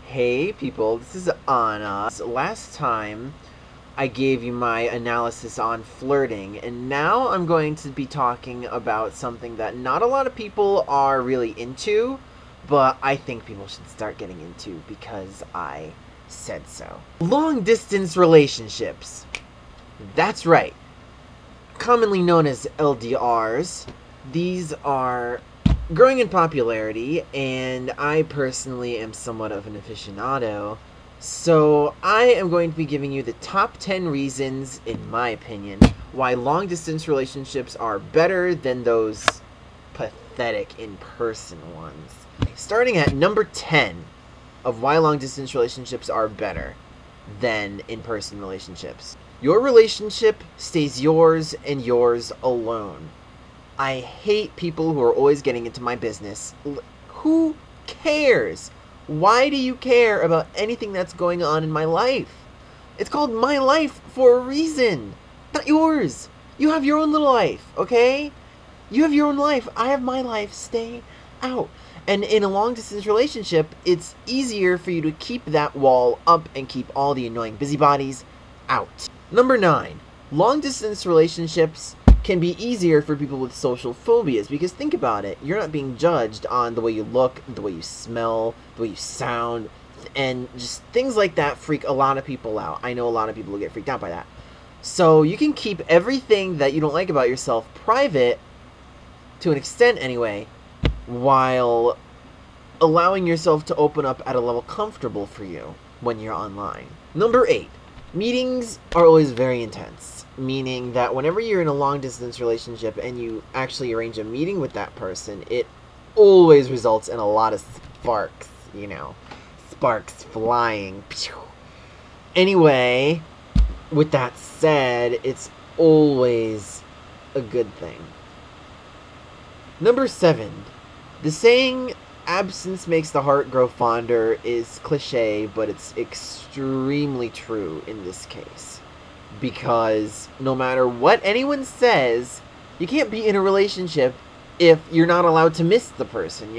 Hey people, this is Onna. Last time I gave you my analysis on flirting, and now I'm going to be talking about something that not a lot of people are really into, but I think people should start getting into because I said so. Long distance relationships. That's right. Commonly known as LDRs. These are growing in popularity, and I personally am somewhat of an aficionado. So I am going to be giving you the top 10 reasons, in my opinion, why long-distance relationships are better than those pathetic in-person ones. Starting at number 10 of why long-distance relationships are better than in-person relationships. Your relationship stays yours and yours alone. I hate people who are always getting into my business. Who cares? Why do you care about anything that's going on in my life? It's called my life for a reason, not yours. You have your own little life, okay? You have your own life. I have my life. Stay out. And in a long-distance relationship, it's easier for you to keep that wall up and keep all the annoying busybodies out. Number 9. Long-distance relationships can be easier for people with social phobias, because think about it, you're not being judged on the way you look, the way you smell, the way you sound, and just things like that freak a lot of people out. I know a lot of people will get freaked out by that. So you can keep everything that you don't like about yourself private, to an extent anyway, while allowing yourself to open up at a level comfortable for you when you're online. Number 8. Meetings are always very intense, meaning that whenever you're in a long-distance relationship and you actually arrange a meeting with that person, it always results in a lot of sparks, sparks flying. Anyway, with that said, it's always a good thing. Number 7. The saying, absence makes the heart grow fonder, is cliche, but it's extremely true in this case. Because no matter what anyone says, you can't be in a relationship if you're not allowed to miss the person,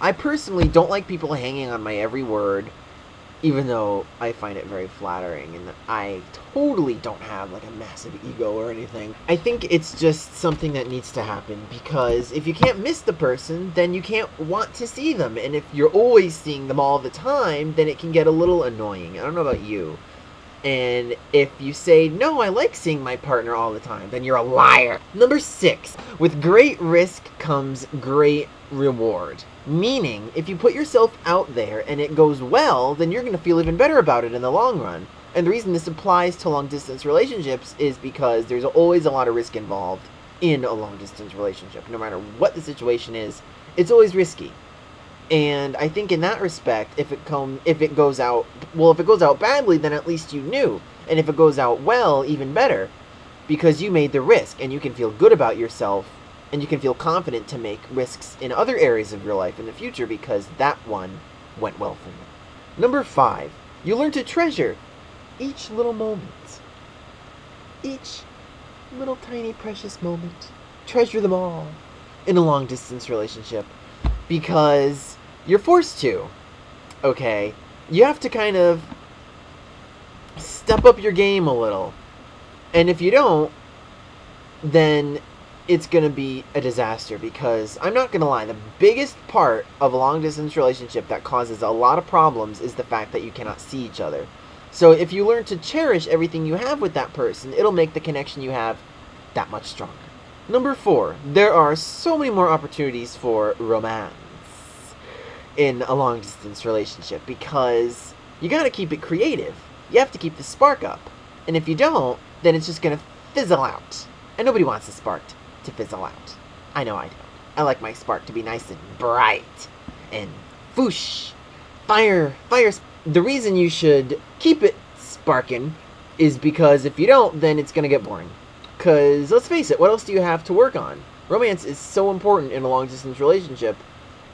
I personally don't like people hanging on my every word, even though I find it very flattering, and I totally don't have like a massive ego or anything. I think it's just something that needs to happen, because if you can't miss the person, then you can't want to see them, and if you're always seeing them all the time, then it can get a little annoying. I don't know about you. And if you say, no, I like seeing my partner all the time, then you're a liar. Number 6. With great risk comes great reward. Meaning, if you put yourself out there and it goes well, then you're going to feel even better about it in the long run. And the reason this applies to long-distance relationships is because there's always a lot of risk involved in a long-distance relationship. No matter what the situation is, it's always risky. And I think in that respect, if it goes out badly, then at least you knew. And if it goes out well, even better. Because you made the risk, and you can feel good about yourself, and you can feel confident to make risks in other areas of your life in the future because that one went well for you. Number 5. You learn to treasure each little moment. Each little tiny precious moment. Treasure them all in a long-distance relationship. Because you're forced to, okay? You have to kind of step up your game a little. And if you don't, then it's going to be a disaster, because I'm not going to lie, the biggest part of a long-distance relationship that causes a lot of problems is the fact that you cannot see each other. So if you learn to cherish everything you have with that person, it'll make the connection you have that much stronger. Number 4, there are so many more opportunities for romance in a long-distance relationship, because you gotta keep it creative. You have to keep the spark up. And if you don't, then it's just gonna fizzle out. And nobody wants the spark to fizzle out. I know I don't. I like my spark to be nice and bright and whoosh. Fire. The reason you should keep it sparking is because if you don't, then it's gonna get boring. Because, let's face it, what else do you have to work on? Romance is so important in a long-distance relationship,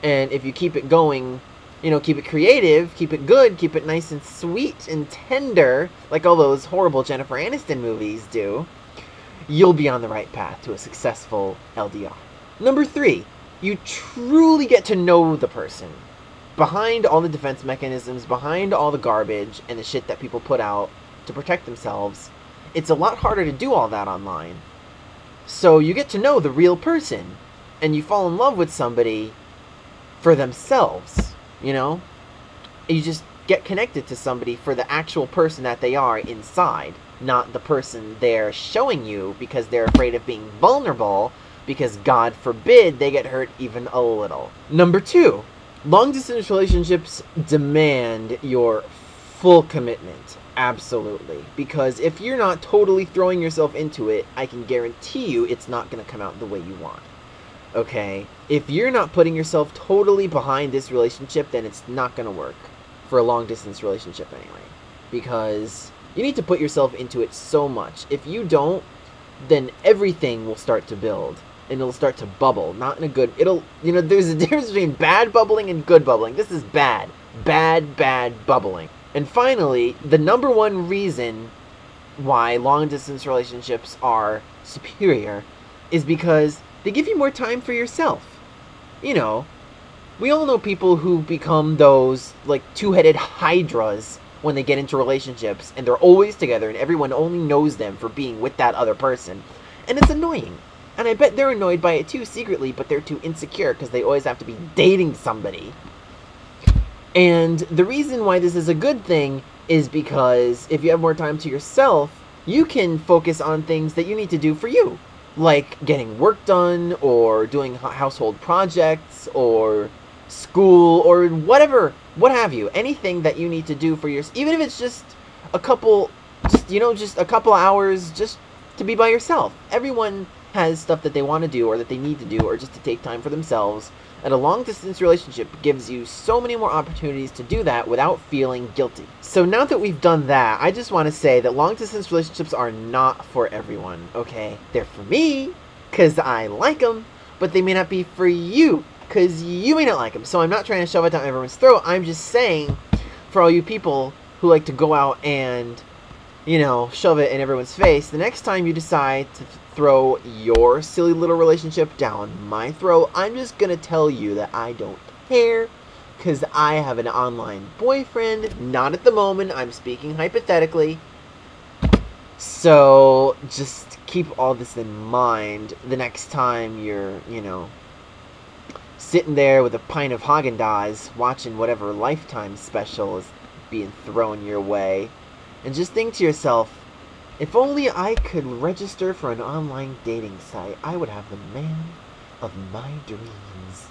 and if you keep it going, keep it creative, keep it good, keep it nice and sweet and tender, like all those horrible Jennifer Aniston movies do, you'll be on the right path to a successful LDR. Number 3, you truly get to know the person. behind all the defense mechanisms, behind all the garbage and the shit that people put out to protect themselves, it's a lot harder to do all that online. So you get to know the real person, and you fall in love with somebody for themselves, you know? You just get connected to somebody for the actual person that they are inside, not the person they're showing you because they're afraid of being vulnerable, because God forbid they get hurt even a little. Number 2, long-distance relationships demand your full commitment. Absolutely. Because if you're not totally throwing yourself into it, I can guarantee you it's not going to come out the way you want. Okay? If you're not putting yourself totally behind this relationship, then it's not going to work. For a long-distance relationship anyway. Because you need to put yourself into it so much. If you don't, then everything will start to build. And it'll start to bubble. Not in a good... there's a difference between bad bubbling and good bubbling. This is bad. Bad bubbling. And finally, the number one reason why long-distance relationships are superior is because they give you more time for yourself. You know, we all know people who become those, like, two-headed hydras when they get into relationships, and they're always together, and everyone only knows them for being with that other person. And it's annoying. And I bet they're annoyed by it too secretly, but they're too insecure because they always have to be dating somebody. And the reason why this is a good thing is because if you have more time to yourself, you can focus on things that you need to do for you. Like getting work done, or doing household projects, or school, or whatever, what have you. Anything that you need to do for yourself, even if it's just a couple hours just to be by yourself. Everyone has stuff that they want to do, or that they need to do, or just to take time for themselves. And a long-distance relationship gives you so many more opportunities to do that without feeling guilty. So now that we've done that, I just want to say that long-distance relationships are not for everyone, okay? They're for me, because I like them, but they may not be for you, because you may not like them. So I'm not trying to shove it down everyone's throat. I'm just saying, for all you people who like to go out and, shove it in everyone's face, the next time you decide to throw your silly little relationship down my throat, I'm just gonna tell you that I don't care, because I have an online boyfriend. Not at the moment, I'm speaking hypothetically. So just keep all this in mind the next time you're, sitting there with a pint of Haagen-Dazs watching whatever Lifetime special is being thrown your way. And just think to yourself, if only I could register for an online dating site, I would have the man of my dreams.